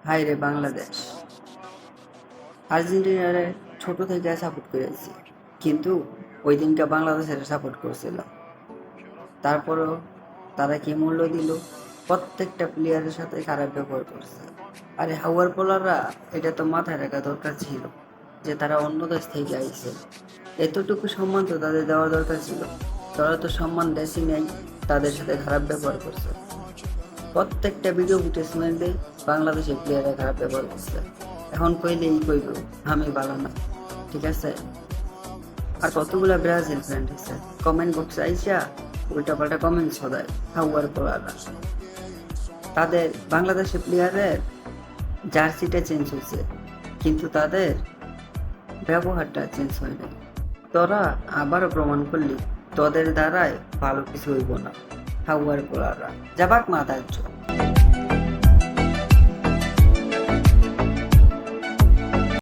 High রে বাংলাদেশ, আর্জেন্টিনারে ছোট থেকে সাপোর্ট করেছি, কিন্তু ওই দিনকে বাংলাদেশের সাপোর্ট করছিল। তারপরেও তারা কি মূল্য দিল? প্রত্যেকটা প্লেয়ারের সাথে খারাপ ব্যবহার করছে। আরে হাওয়ার পোলাররা এটা তো মাথায় রাখা দরকার ছিল যে তারা অন্য দেশ থেকে আইছে, এতটুকু সম্মান তো তাদের দেওয়া দরকার ছিল। তারা তো সম্মান দেশই নেই, তাদের সাথে খারাপ ব্যবহার করছে। প্রত্যেকটা ভিডিও ফুটেজ মেরে বাংলাদেশের প্লেয়াররা খারাপ ব্যবহার করছে। এখন কইলেই কইব আমি ভালো না, ঠিক আছে? আর কতগুলা ব্রাজিল ফ্রেন্ড আছে কমেন্ট বক্সে আইসা উল্টা পাল্টা কমেন্ট ছড়ায় হাওয়ার পোলারা। তাদের বাংলাদেশের প্লেয়ারের জার্সিটা চেঞ্জ হয়েছে, কিন্তু তাদের ব্যবহারটা চেঞ্জ হয় নাই। তোরা আবারও প্রমাণ করলি তোদের দ্বারাই ভালো কিছু হইব না। হাওয়ার পোলারা যাবাক মাথায়।